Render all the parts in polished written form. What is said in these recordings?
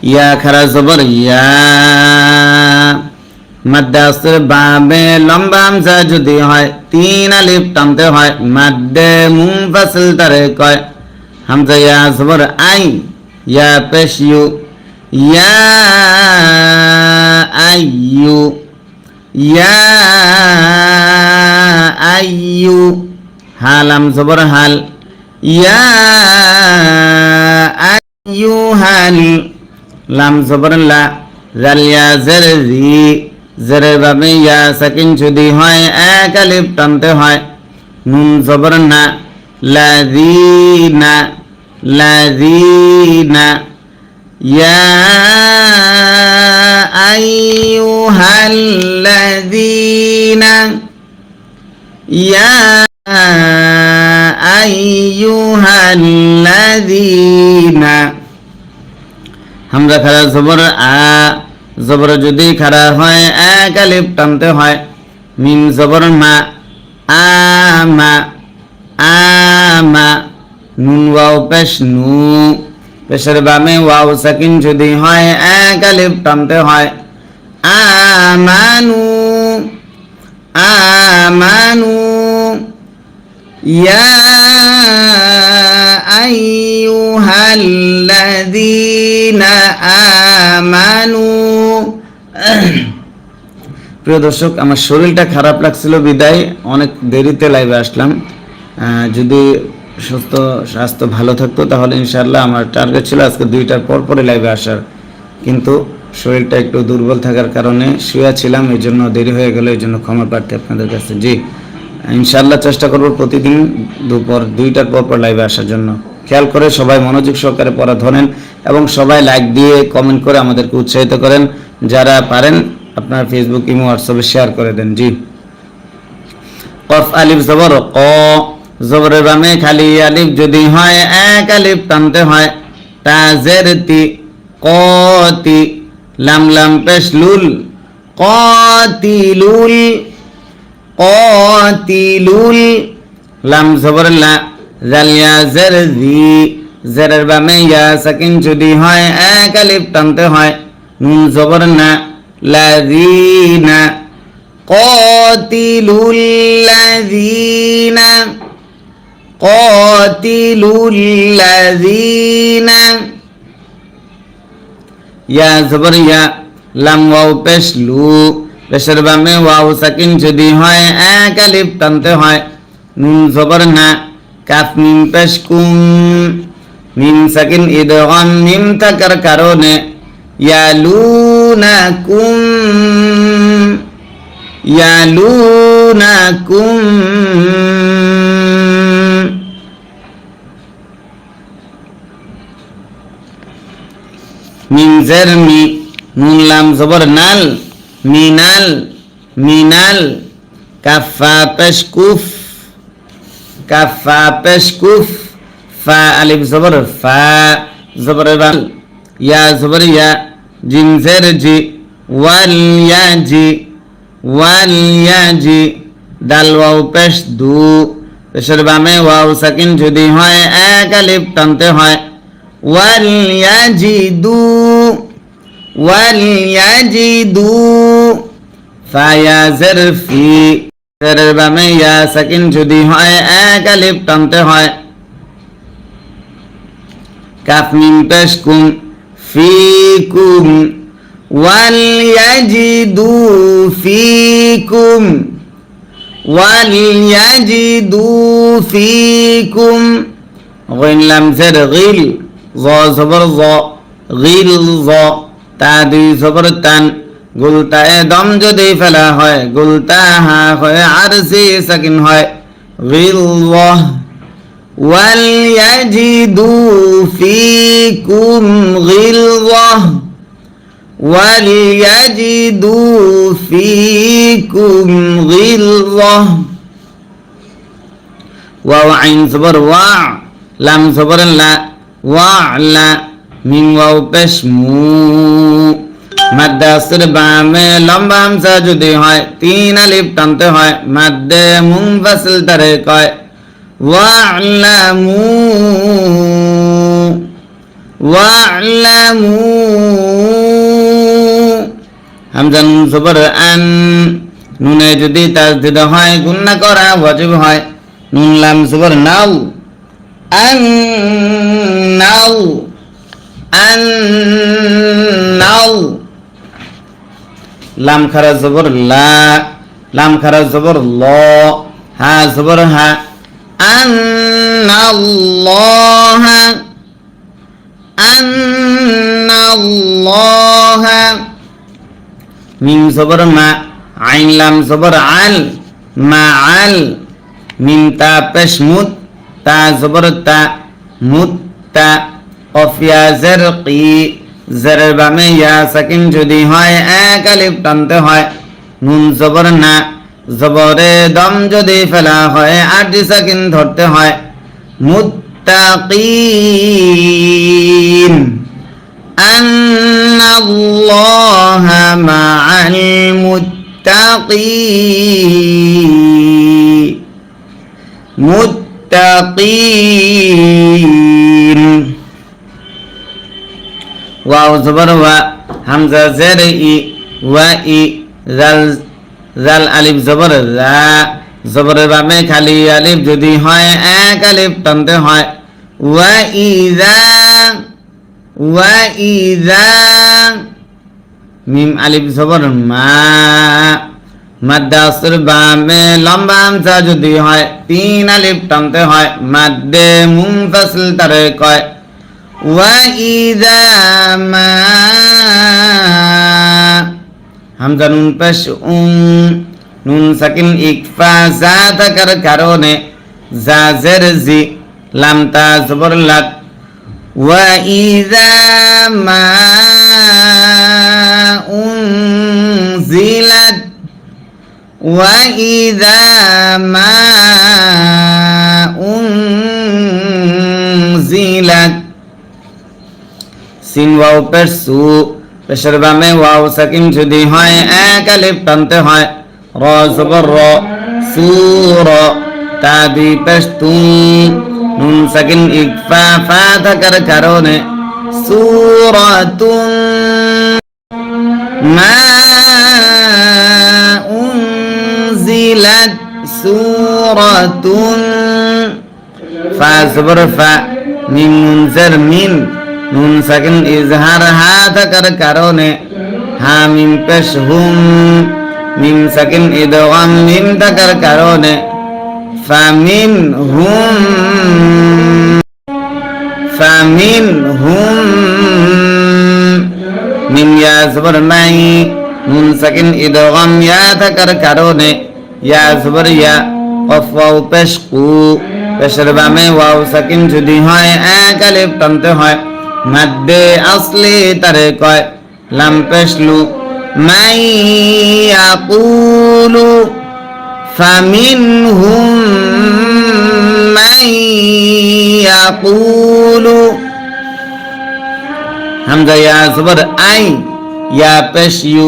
ইয়া খারা জবর ইয়া মাদ্দে আসর বামে লম্বা হামজা যদি হয় 3 আলিফ টানতে হয় মাদ্দে মুনফাসিল তারে কয় হামজা ইয়া জবর আই ইয়া পেশ ইউ ইয়া আইয়ু ইয়া আইয়ু হালাম জবর হাল ইয়া আইয়ুহাল লাম জবর লা জাল ইয়া জের জি জেরের বাবে ইয়া সাকিন যদি হয় এক আলিফ টানতে হয় নুন জবর না লাযিনা লাযিনা ইয়া আইয়ুহাল্লাযিনা ইয়া আইয়ুহাল্লাযিনা হামজা খারা জবর আ জবর যদি খারা হয় এক আলিফ টানতে হয় মিম জবর মা আমা আমা নুন ওয়াও পেশ নু পেশের বামে ওয়াও সাকিন যদি হয় এক আলিফ টানতে হয় আমানু আমানু ইয়া আইয়ুহাল্লাযীনা আমানু। প্রিয় দর্শক, আমার শরীরটা খারাপ লাগছিল বিদায় অনেক দেরিতে লাইভে আসলাম। যদি স্বাস্থ্য ভালো থাকতো তাহলে ইনশাআল্লাহ আমার টার্গেট ছিল আজকে 2টার পর পরে লাইভে আসার, কিন্তু শরীরটা একটু দুর্বল থাকার কারণে শুয়ে ছিলাম, এই জন্য দেরি হয়ে গেল, এই জন্য ক্ষমা প্রার্থী আপনাদের কাছে। জি ইনশাআল্লাহ চেষ্টা করব প্রতিদিন দুপুর 2টার পর পর লাইভে আসার জন্য। খেয়াল করে সবাই মনোযোগ সহকারে পড়া ধরেন এবং সবাই লাইক দিয়ে কমেন্ট করে আমাদেরকে উৎসাহিত করেন। যারা পারেন আপনার ফেসবুক ইমো হোয়াটসঅ্যাপে শেয়ার করে দেন। জি কফ আলিফ জবর ক জবরের বামে খালি আলিফ যদি হয় এক আলিফ টানতে হয় তাজের তি কতি লাম লাম পেশ লুল কতিলুল কতিলুল লাম জবর লা জাল ইয়া জের জি জেরের বামে ইয়া সাকিন যদি হয় এক আলিফ টানতে হয় নুন জবর না লাযিনা قاتلوا الذين قاتلوا الذين يا زبر يا লাম ওয়াও পেশ লু পেশের বামে ওয়াও সাকিন যদি হয় এক আলিফ টানতে হয় নুন জবর না কাফ মিম পেশ কুম মিম সাকিন ইদগাম মিম থাকার কারণে ইয়ালুনাকুম ইয়ালুনাকুম মিম জের মি নুন লাম জবর নাল মিনাল মিনাল কাফা পেশ কুফ কাফা পেশ কুফ ফা আলিফ জবর ফা জবর বাল ইয়া জবর ইয়া জিম জের জি ওয়াল ইয়াজি ওয়াল ইয়াজি দাল ওয়াও পেশ দু পেশের বামে ওয়াও সাকিন যদি হয় এক আলিফ টানতে হয় ওয়াল ইয়াজিদু ওয়াল ইয়াজিদু ফা ইয়া জের ফি জেরের বামে ইয়া সাকিন যদি হয় এক আলিফ টানতে হয় কাফ মিম পেশ কুম ফিকুম وَلْيَجِدُوا فِيكُمْ وَلْيَجِدُوا فِيكُمْ غين لام زر غيل ظا زبر ظا غيل ظا تا দুই জবর তান গুলতা এ দম যদি ফেলা হয় গুলতা হা হয় আরসি সাকিন হয় গিল্লাহ وَلْيَجِدُوا فِيكُمْ غِلظَةً وَلْيَجِدُوا فِيكُمْ غِلظَةً ওয়াও আইন জবর ওয়া লাম জবর লা ওয়া লা মিম ওয়াও পেশ মু মাদ্দে আসর বামে লম্বা হামজা যদি হয় 3 আলিফ টানতে হয় মাদ্দে মুনফাসিল তারে কয় ওয়া'লামু ওয়া'লামু হামজা নুন জবর আন, নুনে যদি তাসদিদ হয় গুন্না করা ওয়াজিব হয়। নুন লাম জবর নাও, আন নাও, আন নাও। লাম খারা জবর লা, লাম খারা জবর ল, হা জবর হা, আন্নাল্লাহা, আন্নাল্লাহা। মিম জবর মা, আইন লাম জবর আল, মা আল। মিম তা পেশ মুত, তা জবর তা, মুত্তা। অফিয়া জের কি, জেরের বামে ইয়া সাকিন যদি হয় এক আলিফ টানতে হয়। নুন জবর না, জবরে দম যদি ফেলা হয় আরজি সাকিন ধরতে হয়। মুত্তাকিন, আন্নাল্লাহা মাআল মুত্তাকিন, মুত্তাকিন। ওয়াও জবর ওয়া, হামজা জের ই, ওয়া ই, জাল জাল আলিফ জবর জা, জবরের বামে খালি আলিফ যদি হয় এক আলিফ টানতে হয়। ওয়া ইযা, ওয়া ইযা। মিম আলিফ জবর মা, মাদ্দে আসর বামে লম্বা হামজা যদি হয় তিন আলিফ টানতে হয়। মাদ্দে মুনফাসিল তারে কয়। ওয়া ইযা মা, হামজা নুন পেশ নুন সাকিন ইকফা জা থাকার কারণে জা জের জি, লাম তা জবর লাত। ওয়া ইযা মা উনজিলাত, ওয়া ইযা মা উনজিলাত। সিন ওয়াও পেশ সু, পেশের বামে ওয়াও সাকিন যদি হয় এক আলিফ টানতে হয়। র জবর র, সূর। তা দুই পেশ তুম, নুন সাকিন ইকফা ফা থাকার কারণে সূরাতুন মা উনজিলাত, সূরাতুন। ফা জবর ফা, মিম নুন জের মিন, নুন সাকিন ইজহার হা থাকার কারণে হা মিম পেশ হুম, মিম সাকিন ইদগাম মিম থাকার কারণে ফামিন হুম, ফামিন হুম। মিম ইয়া জবর মাই, নুন সাকিন ইদগাম ইয়া থাকার কারণে ইয়া জবর ইয়া। কফ ওয়াও পেশ কু, পেশের বামে ওয়াও সাকিন যদি হয় এক আলিফ টানতে হয়। মাদ্দে আসলি তারে কয়। লাম পেশ লু, মাই ইয়াকুলু, ফামিনহুম মাই ইয়াকুলু। হামজা ইয়া জবর আই, ইয়া পেশ ইউ,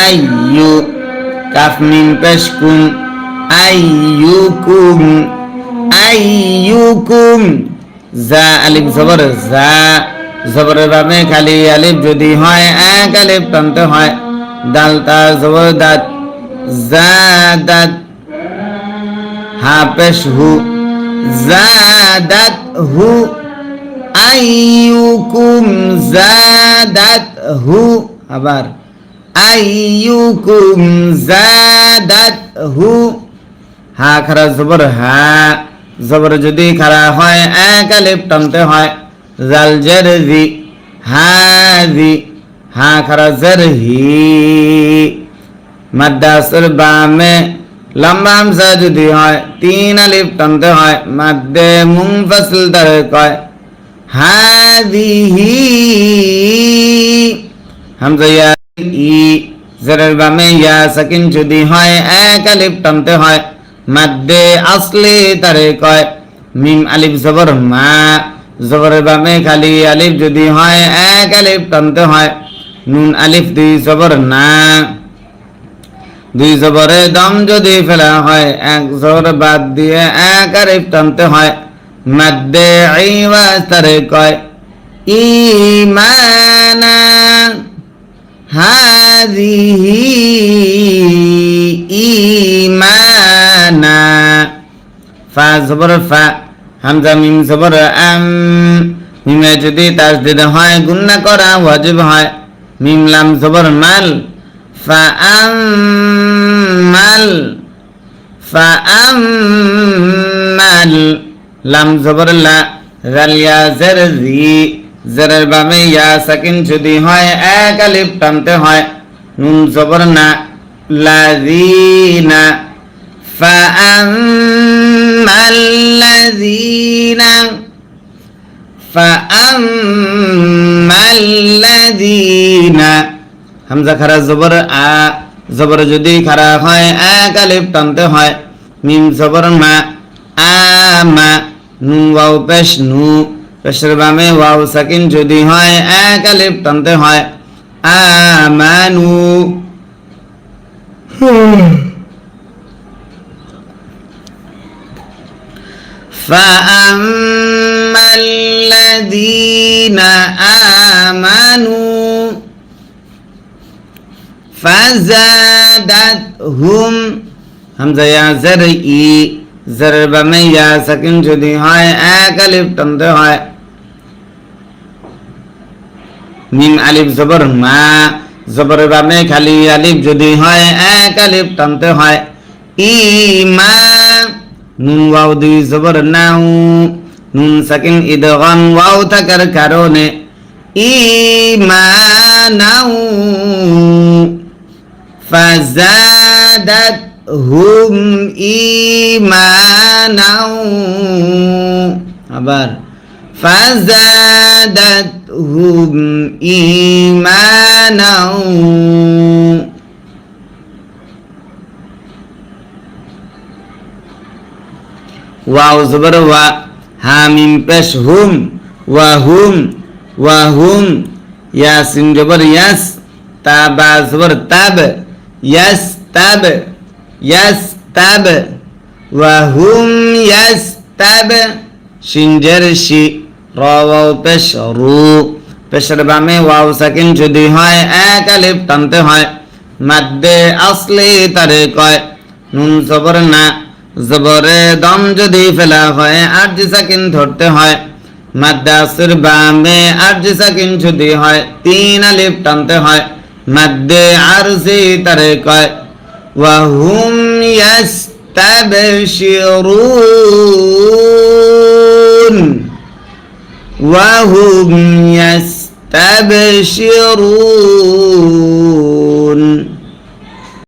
আই ইউ। কাফ মিম পেশ কুম, আইয়ুকুম, আইয়ুকুম। জা আলিফ জবর জা, জবরের বামে খালি আলিফ যদি হয় এক আলিফ টানতে হয়। দাল তা জবর দাত, জাদাত। হা পেশ হু, জাদাত হু। আইয়ুকুম জাদাত হু, আবার আইয়ুকুম জাদাত হু। হা খারা জবর হা, জবর যদি খারা হয় এক আলিফ টানতে হয়। জাল জের জি, হাজি। হা খারা জের হি, মাদ্দে আসর বামে লম্বা হামজা যদি হয় তিন আলিফ টানতে হয়। মাদ্দে মুনফাসিল তারে কয়। হাদিহি, হামজা ইয়া ই, জেরের বামে ইয়া সাকিন যদি হয় এক আলিফ টানতে হয়। মাদ্দে আসলি তারে কয়। মিম আলিফ জবর মা, জবরের বামে খালি আলিফ যদি হয় এক আলিফ টানতে হয়। নুন আলিফ দুই জবর না, দুই জবরে দম যদি ফেলা হয় এক জবর বাদ দিয়ে এক আলিফ টানতে হয়। মাদ্দে ইওয়াজ তারে কয়। ঈমানা, হাযিহি ঈমানা ফা জবর ফা হামজা মিম জবর আম মিমে যদি তাসদীদ হয় গুণনা করা ওয়াজিব হয় মিম লাম জবর মাল ফা আম মাল ফা আম মাল লাম জবর লা জাল ইয়া জার জি জারের বামে ইয়া সাকিন যদি হয় এক আলিফ টানতে হয় নুন জবর না লাযিনা ফা আম الذين فأما الذين হামজা খারা জবর আ জবর যদি খারা হয় এক আলিফ টানতে হয় মিম জবর মা আমা নুন ওয়াও পেশ নু পেশের বামে ওয়াও সাকিন যদি হয় এক আলিফ টানতে হয় আমানু فأما الذين آمنوا فزادتهم হামজা ইয়া জার ই জারের বামে ইয়া সাকিন যদি হয় এক আলিফ টানতে হয় মিম আলিফ জবর মা জবরের বামে খালি আলিফ যদি হয় এক আলিফ টানতে হয় ইমা নুন ওয়াও দুই জবর নাও নুন সাকিন ইদগাম ওয়াও থাকার কারণে ঈমানাউ ফাযাদাতহুম ঈমানাউ আবার ফাযাদাতহুম ঈমানাউ ওয়াও জবর ওয়া হা মিম পেশ হুম ওয়া হুম ইয়াসিন জবর ইয়াস তা বা জবর তাব ইয়াস্তাব ওয়া হুম ইয়াস্তাব শিন জের শি র ওয়াও পেশ রু পেশের বামে ওয়াও সাকিন যদি হয় এক আলিফ টানতে হয় মাদ্দে আসলি তারে কয় নুন জবর না জবরে দম যদি ফেলা হয় আরজি সাকিন ধরতে হয় মাদ্দে আসর বামে আরজি সাকিন যদি হয় তিন আলিফ টানতে হয় মাদ্দে আরজি তারে কয় ওয়া হুম ইয়াস্তাবশিরুন ওয়া হুম ইয়াস্তাবশিরুন